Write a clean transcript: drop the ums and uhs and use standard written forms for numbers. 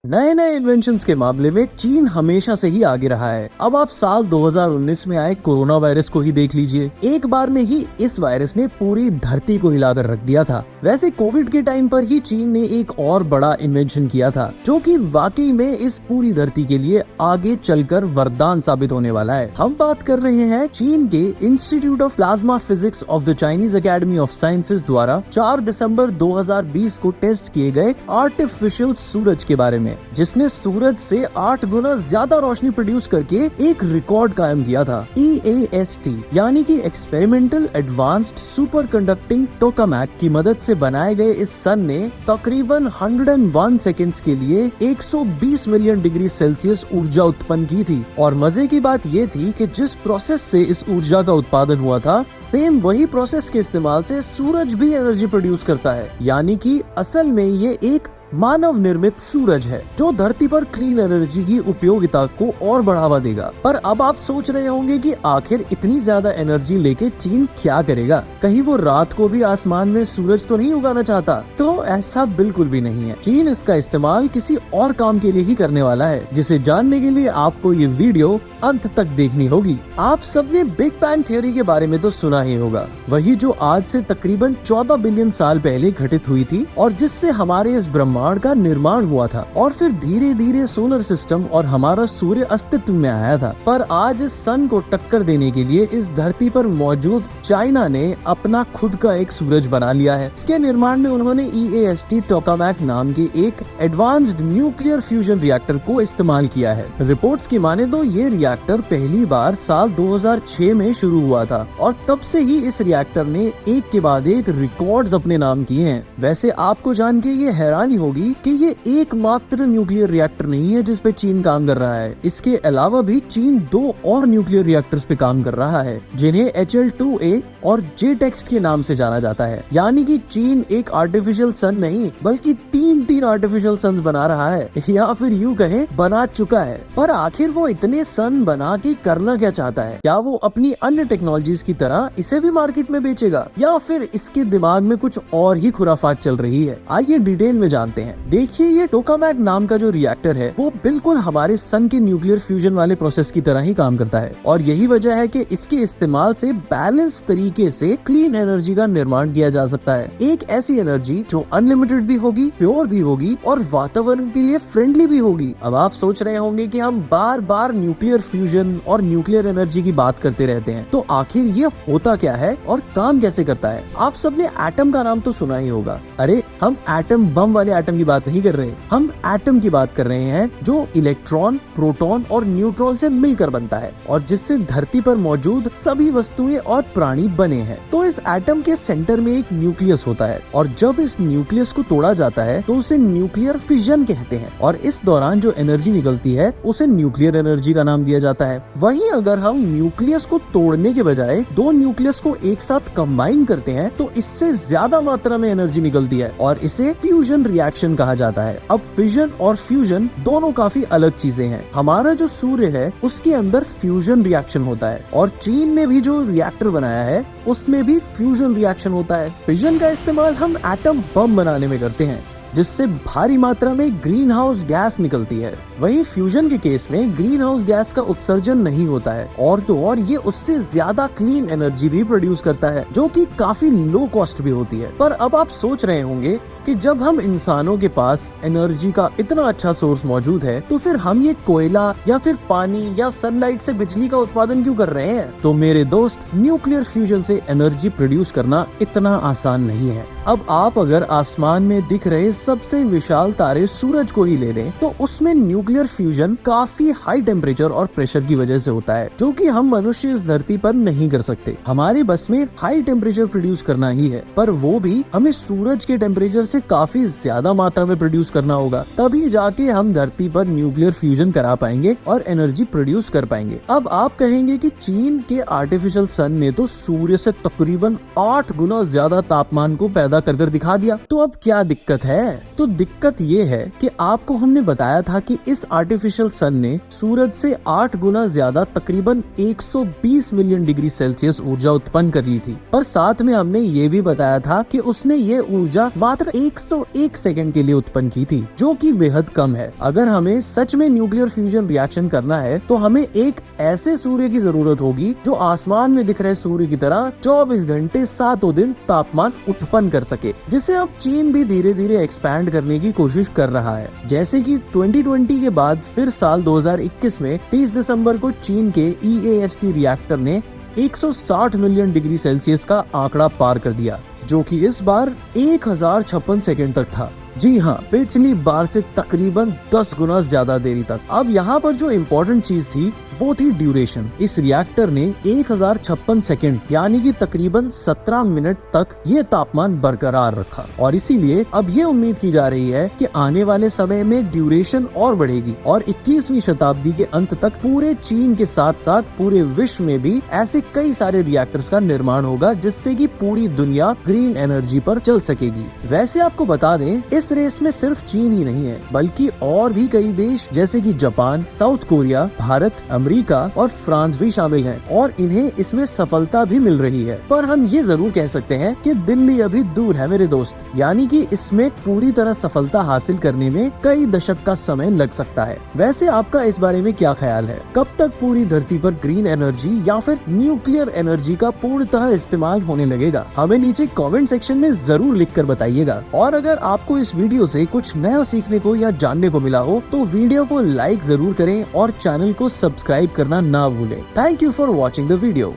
नए नए इन्वेंशंस के मामले में चीन हमेशा से ही आगे रहा है। अब आप साल 2019 में आए कोरोना वायरस को ही देख लीजिए। एक बार में ही इस वायरस ने पूरी धरती को हिलाकर रख दिया था। वैसे कोविड के टाइम पर ही चीन ने एक और बड़ा इन्वेंशन किया था, जो कि वाकई में इस पूरी धरती के लिए आगे चलकर वरदान साबित होने वाला है। हम बात कर रहे हैं चीन के institute of plasma physics of the Chinese academy of sciences द्वारा 4 दिसंबर 2020 को टेस्ट किए गए आर्टिफिशियल सूरज के बारे में, जिसने सूरज से 8 गुना ज्यादा रोशनी प्रोड्यूस करके एक रिकॉर्ड कायम किया था। EAST यानी कि experimental advanced super conducting tokamak की मदद से बनाए गए इस सन ने तकरीबन 101 सेकेंड्स के लिए 120 मिलियन डिग्री सेल्सियस ऊर्जा उत्पन्न की थी। और मजे की बात ये थी कि जिस प्रोसेस से इस ऊर्जा का उत्पादन हुआ था, सेम वही प्रोसेस के इस्तेमाल से सूरज भी एनर्जी प्रोड्यूस करता है। यानी कि असल में ये एक मानव निर्मित सूरज है जो धरती पर क्लीन एनर्जी की उपयोगिता को और बढ़ावा देगा। पर अब आप सोच रहे होंगे कि आखिर इतनी ज्यादा एनर्जी लेके चीन क्या करेगा? कहीं वो रात को भी आसमान में सूरज तो नहीं उगाना चाहता? तो ऐसा बिल्कुल भी नहीं है। चीन इसका इस्तेमाल किसी और काम के लिए ही करने वाला है, जिसे जानने के लिए आपको ये वीडियो अंत तक देखनी होगी। आप सबने बिग बैंग थ्योरी के बारे में तो सुना ही होगा, वही जो आज से तकरीबन 14 बिलियन साल पहले घटित हुई थी और जिससे हमारे इस ब्रह्मांड का निर्माण हुआ था और फिर धीरे धीरे सोलर सिस्टम और हमारा सूर्य अस्तित्व में आया था। पर आज इस सन को टक्कर देने के लिए इस धरती पर मौजूद चाइना ने अपना खुद का एक सूरज बना लिया है। इसके निर्माण में उन्होंने EAST टोकामैक नाम के एक एडवांस्ड न्यूक्लियर फ्यूजन रिएक्टर को इस्तेमाल किया है। रिपोर्ट्स की माने तो ये रिएक्टर पहली बार साल 2006 में शुरू हुआ था और तब से ही इस रिएक्टर ने एक के बाद एक रिकॉर्ड्स अपने नाम किए हैं। वैसे आपको जान के ये हैरानी होगी कि ये एकमात्र न्यूक्लियर रिएक्टर नहीं है जिस पे चीन काम कर रहा है। इसके अलावा भी चीन 2 और न्यूक्लियर रिएक्टर्स पे काम कर रहा है, जिन्हें HL-2A और JTEXT के नाम से जाना जाता है। यानी कि चीन एक आर्टिफिशियल सन नहीं बल्कि तीन आर्टिफिशियल सन्स बना रहा है, या फिर यूं कहें बना चुका है। पर आखिर वो इतने सन बना के करना क्या चाहता है? क्या वो अपनी अन्य टेक्नोलॉजीज की तरह इसे भी मार्केट में बेचेगा, या फिर इसके दिमाग में कुछ और ही खुराफात चल रही है? आइए डिटेल में जानते हैं। देखिए, ये टोकामैक नाम का जो रिएक्टर है वो बिल्कुल हमारे सन के न्यूक्लियर फ्यूजन वाले प्रोसेस की तरह ही काम करता है और यही वजह है कि इसके इस्तेमाल से बैलेंस तरीके से क्लीन एनर्जी का निर्माण किया जा सकता है। एक ऐसी एनर्जी जो अनलिमिटेड भी होगी, प्योर भी होगी और वातावरण के लिए फ्रेंडली भी होगी। अब आप सोच रहे होंगे कि हम बार बार न्यूक्लियर फ्यूजन और न्यूक्लियर एनर्जी की बात करते रहते हैं, तो आखिर ये होता क्या है और काम कैसे करता है? आप सबने एटम का नाम तो सुना ही होगा। अरे हम एटम बम वाले एटम की बात नहीं कर रहे, हम एटम की बात कर रहे हैं जो इलेक्ट्रॉन, प्रोटॉन और न्यूट्रॉन से मिलकर बनता है और जिससे धरती पर मौजूद सभी वस्तुएं और प्राणी बने हैं। तो इस एटम के सेंटर में एक न्यूक्लियस होता है और जब इस न्यूक्लियस को तोड़ा जाता है तो उसे न्यूक्लियर फिजन कहते हैं और इस दौरान जो एनर्जी निकलती है उसे न्यूक्लियर एनर्जी का नाम दिया जाता है। वहीं अगर हम न्यूक्लियस को तोड़ने के बजाय 2 न्यूक्लियस को एक साथ कंबाइन करते हैं तो इससे ज्यादा मात्रा में एनर्जी निकलती है और इसे फ्यूजन रिएक्शन कहा जाता है। अब फिजन और फ्यूजन दोनों काफी अलग चीजें हैं। हमारा जो सूर्य है उसके अंदर फ्यूजन रिएक्शन होता है और चीन ने भी जो रिएक्टर बनाया है उसमें भी फ्यूजन रिएक्शन होता है। फिजन का इस्तेमाल हम एटम बम बनाने में करते हैं जिससे भारी मात्रा में ग्रीन हाउस गैस निकलती है। वहीं फ्यूजन के केस में ग्रीन हाउस गैस का उत्सर्जन नहीं होता है और तो और ये उससे ज्यादा क्लीन एनर्जी भी प्रोड्यूस करता है जो कि काफी लो कॉस्ट भी होती है। पर अब आप सोच रहे होंगे कि जब हम इंसानों के पास एनर्जी का इतना अच्छा सोर्स मौजूद है तो फिर हम ये कोयला या फिर पानी या सनलाइट से बिजली का उत्पादन क्यों कर रहे हैं? तो मेरे दोस्त, न्यूक्लियर फ्यूजन से एनर्जी प्रोड्यूस करना इतना आसान नहीं है। अब आप अगर आसमान में दिख रहे सबसे विशाल तारे सूरज को ही ले लें तो उसमें न्यूक्लियर फ्यूजन काफी हाई टेम्परेचर और प्रेशर की वजह से होता है, जो कि हम मनुष्य इस धरती पर नहीं कर सकते। हमारे बस में हाई टेम्परेचर प्रोड्यूस करना ही है, पर वो भी हमें सूरज के टेम्परेचर से काफी ज्यादा मात्रा में प्रोड्यूस करना होगा, तभी जाके हम धरती पर न्यूक्लियर फ्यूजन करा पाएंगे और एनर्जी प्रोड्यूस कर पाएंगे। अब आप कहेंगे कि चीन के आर्टिफिशियल सन ने तो सूर्य से तकरीबन 8 गुना ज्यादा तापमान को पैदा कर दिखा दिया, तो अब क्या दिक्कत है? है। तो दिक्कत ये है कि आपको हमने बताया था कि इस आर्टिफिशियल सन ने सूरज से 8 गुना ज्यादा तकरीबन 120 मिलियन डिग्री सेल्सियस ऊर्जा उत्पन्न कर ली थी, पर साथ में हमने ये भी बताया था कि उसने ये ऊर्जा मात्र 101 सेकंड के लिए उत्पन्न की थी, जो कि बेहद कम है। अगर हमें सच में न्यूक्लियर फ्यूजन रिएक्शन करना है तो हमें एक ऐसे सूर्य की जरूरत होगी जो आसमान में दिख रहे सूर्य की तरह 24 घंटे 7 दिन तापमान उत्पन्न कर सके, जिसे अब चीन भी धीरे धीरे एक्सपैंड करने की कोशिश कर रहा है। जैसे कि 2020 के बाद फिर साल 2021 में 30 दिसंबर को चीन के EAST रिएक्टर ने 160 मिलियन डिग्री सेल्सियस का आंकड़ा पार कर दिया, जो कि इस बार 1056 सेकंड तक था। जी हाँ, पिछली बार से तकरीबन 10 गुना ज्यादा देरी तक। अब यहाँ पर जो इम्पोर्टेंट चीज थी वो थी ड्यूरेशन। इस रिएक्टर ने 1056 सेकंड यानी कि तकरीबन 17 मिनट तक ये तापमान बरकरार रखा, और इसीलिए अब ये उम्मीद की जा रही है कि आने वाले समय में ड्यूरेशन और बढ़ेगी और 21वीं शताब्दी के अंत तक पूरे चीन के साथ साथ पूरे विश्व में भी ऐसे कई सारे रिएक्टर्स का निर्माण होगा, जिससे कि पूरी दुनिया ग्रीन एनर्जी पर चल सकेगी। वैसे आपको बता दें, इस रेस में सिर्फ चीन ही नहीं है, बल्कि और भी कई देश जैसे कि Japan, south Korea, Bharat, America और फ्रांस भी शामिल हैं, और इन्हें इसमें सफलता भी मिल रही है। पर हम ये जरूर कह सकते हैं कि दिल्ली अभी दूर है मेरे दोस्त, यानी कि इसमें पूरी तरह सफलता हासिल करने में कई दशक का समय लग सकता है। वैसे आपका इस बारे में क्या ख्याल है? कब तक पूरी धरती पर ग्रीन एनर्जी या फिर न्यूक्लियर एनर्जी का पूर्णतः इस्तेमाल होने लगेगा? हमें नीचे कमेंट सेक्शन में जरूर लिखकर बताइएगा। और अगर आपको इस वीडियो से कुछ नया सीखने को या जानने को मिला हो तो वीडियो को लाइक जरूर करें और चैनल को सब्सक्राइब करना ना भूलें। Thank you for watching the video.